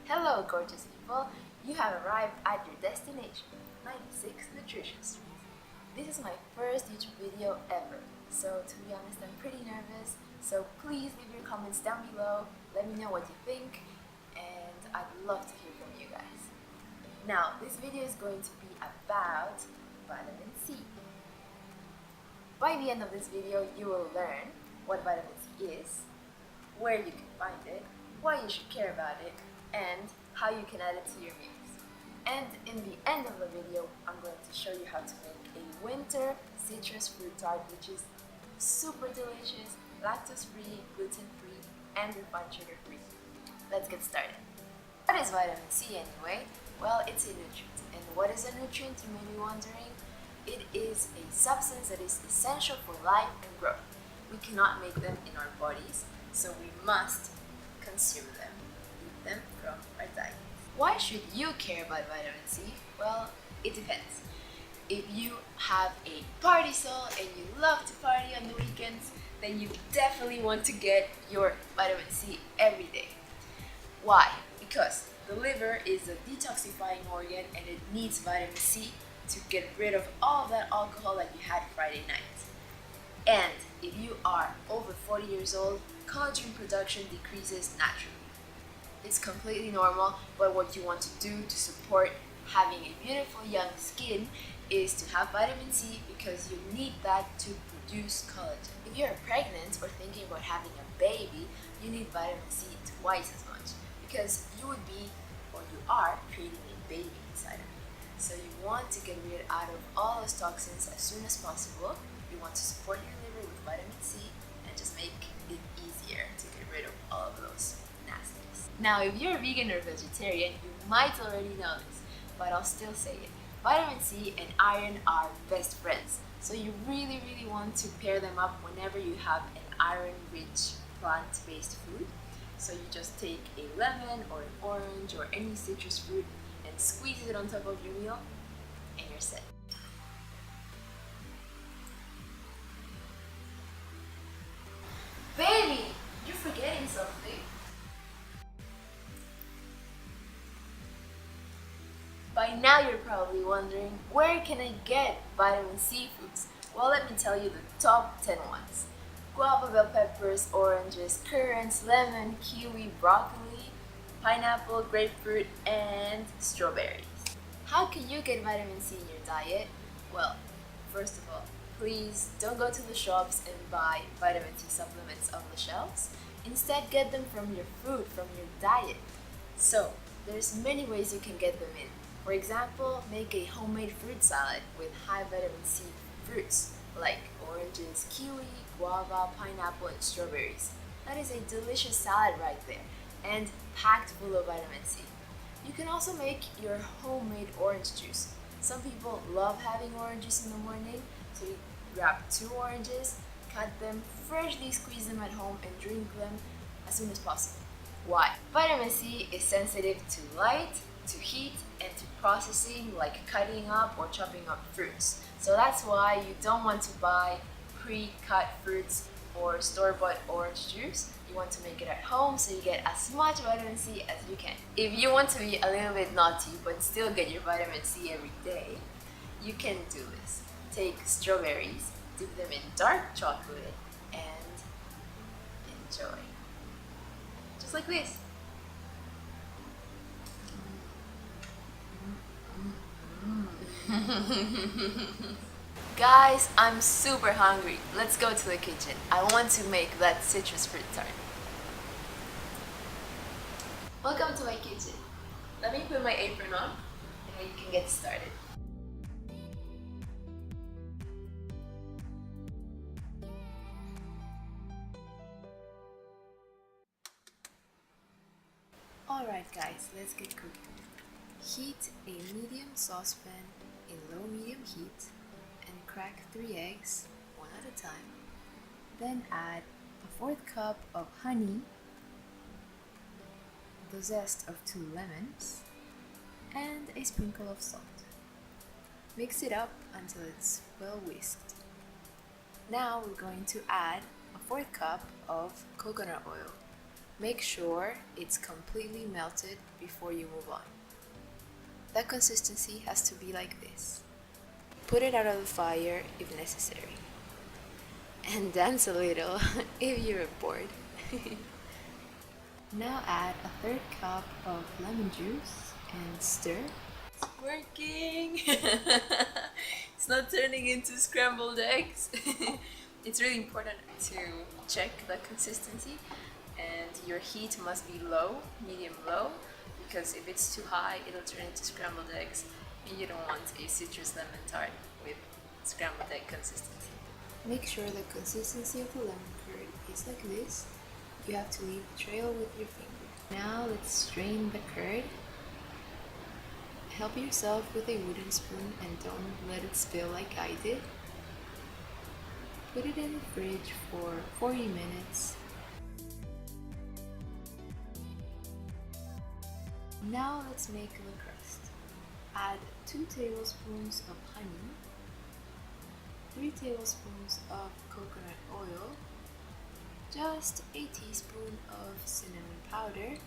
Hello gorgeous people, you have arrived at your destination, 96 Nutrition Street. This is my first YouTube video ever, so to be honest I'm pretty nervous, so please leave your comments down below, let me know what you think, and I'd love to hear from you guys. Now this video is going to be about vitamin C. By the end of this video you will learn what vitamin C is, where you can find it, why you should care about it, and how you can add it to your meals. And in the end of the video, I'm going to show you how to make a winter citrus fruit tart, which is super delicious, lactose-free, gluten-free, and refined sugar-free. Let's get started. What is vitamin C anyway? Well, it's a nutrient. And what is a nutrient, you may be wondering? It is a substance that is essential for life and growth. We cannot make them in our bodies, so we must consume them. Them from our diet. Why should you care about vitamin C? Well, it depends. If you have a party soul and you love to party on the weekends, then you definitely want to get your vitamin C every day. Why? Because the liver is a detoxifying organ and it needs vitamin C to get rid of all that alcohol that you had Friday night. And if you are over 40 years old, collagen production decreases naturally. It's completely normal, but what you want to do to support having a beautiful young skin is to have vitamin C because you need that to produce collagen. If you're pregnant or thinking about having a baby, you need vitamin C twice as much because you would be, or you are, creating a baby inside of you. So you want to get rid out of all those toxins as soon as possible. You want to support your liver with vitamin C and just make it easier to get rid of all of those nasties. Now, if you're a vegan or vegetarian, you might already know this, but I'll still say it. Vitamin C and iron are best friends, so you really want to pair them up whenever you have an iron-rich plant-based food. So you just take a lemon or an orange or any citrus fruit and squeeze it on top of your meal, and you're set. Baby, you're forgetting something. By now you're probably wondering, where can I get vitamin C foods? Well, let me tell you the top 10 ones. Guava, bell peppers, oranges, currants, lemon, kiwi, broccoli, pineapple, grapefruit, and strawberries. How can you get vitamin C in your diet? Well, first of all, please don't go to the shops and buy vitamin C supplements off the shelves. Instead, get them from your food, from your diet. So, there's many ways you can get them in. For example, make a homemade fruit salad with high vitamin C fruits like oranges, kiwi, guava, pineapple, and strawberries. That is a delicious salad right there and packed full of vitamin C. You can also make your homemade orange juice. Some people love having oranges in the morning, so you grab 2 oranges, cut them, freshly squeeze them at home, and drink them as soon as possible. Why? Vitamin C is sensitive to light, to heat, and to processing like cutting up or chopping up fruits. So that's why you don't want to buy pre-cut fruits or store-bought orange juice. You want to make it at home so you get as much vitamin C as you can. If you want to be a little bit naughty but still get your vitamin C every day, you can do this. Take strawberries, dip them in dark chocolate, and enjoy. Just like this. Guys, I'm super hungry. Let's go to the kitchen. I want to make that citrus fruit tart. Welcome to my kitchen. Let me put my apron on and we can get started. Alright guys, let's get cooking. Heat a medium saucepan in low-medium heat and crack 3 eggs, one at a time. Then add a 1/4 cup of honey, the zest of 2 lemons, and a sprinkle of salt. Mix it up until it's well whisked. Now we're going to add a 1/4 cup of coconut oil. Make sure it's completely melted before you move on. That consistency has to be like this. Put it out of the fire if necessary. And dance a little if you're bored. Now add a third cup of lemon juice and stir. It's working! It's not turning into scrambled eggs. It's really important to check the consistency, and your heat must be low, medium low, because if it's too high it'll turn into scrambled eggs, and you don't want a citrus lemon tart with scrambled egg consistency. Make sure the consistency of the lemon curd is like this. You have to leave a trail with your finger. Now let's strain the curd. Help yourself with a wooden spoon and don't let it spill like I did. Put it in the fridge for 40 minutes. Now let's make the crust. Add 2 tablespoons of honey, 3 tablespoons of coconut oil, just a teaspoon of cinnamon powder,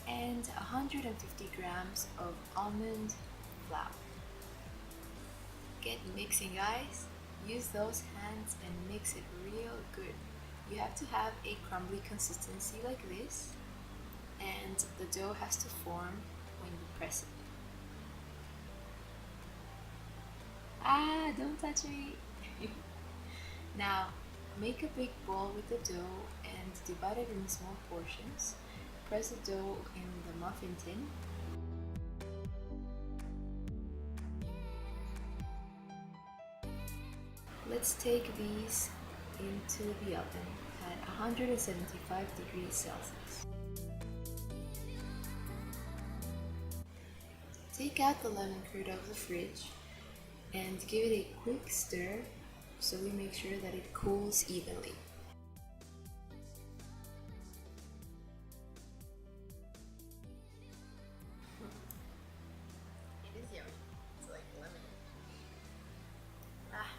and 150 grams of almond flour. Get mixing, guys. Use those hands and mix it real good. You have to have a crumbly consistency like this, and the dough has to form when you press it. Ah, don't touch me! Now, make a big bowl with the dough and divide it in small portions. Press the dough in the muffin tin. Let's take these into the oven at 175 degrees Celsius. Take out the lemon curd out of the fridge and give it a quick stir so we make sure that it cools evenly. It is yummy. It's like lemon. Ah.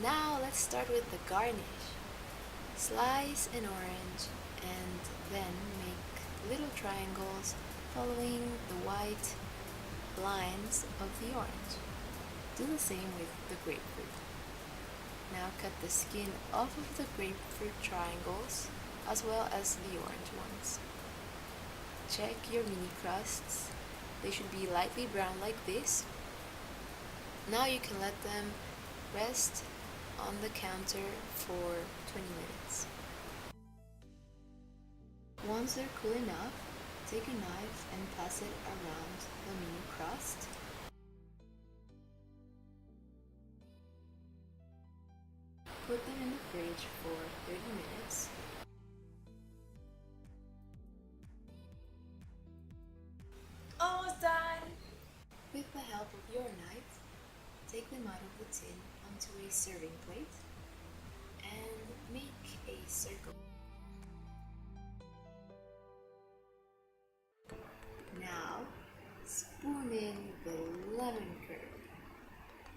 Now let's start with the garnish. Slice an orange and then make little triangles following the white lines of the orange. Do the same with the grapefruit. Now cut the skin off of the grapefruit triangles as well as the orange ones. Check your mini crusts. They should be lightly brown like this. Now you can let them rest on the counter for 20 minutes. Once they're cool enough, take a knife and pass it around the mini crust. Put them in the fridge for 30 minutes. Almost done! With the help of your knife, take them out of the tin onto a serving plate and make a circle. Now, spoon in the lemon curd.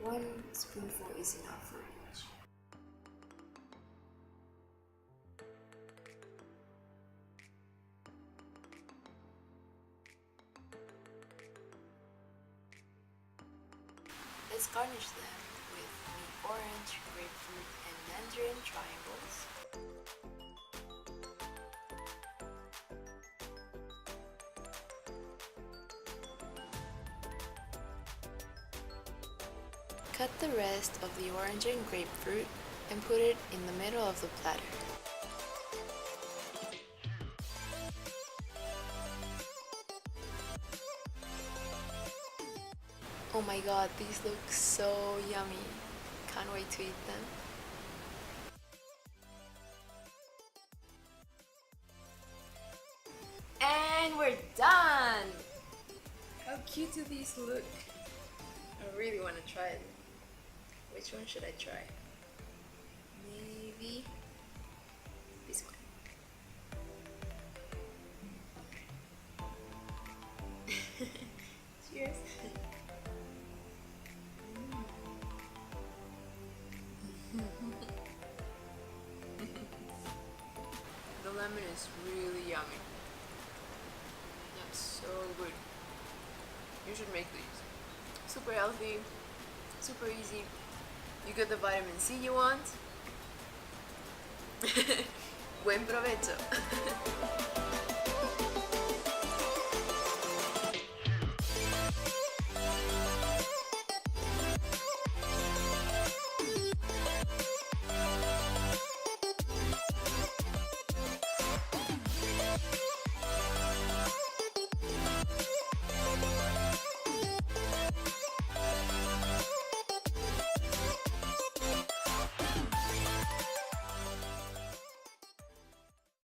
1 spoonful is enough for each. Let's garnish them with the orange, grapefruit, and mandarin triangles. Cut the rest of the orange and grapefruit and put it in the middle of the platter. Oh my god, these look so yummy. Can't wait to eat them. And we're done! How cute do these look? I really want to try it. Which one should I try? Maybe this one. is really yummy. That's so good. You should make these. Super healthy, super easy. You get the vitamin C you want. Buen provecho.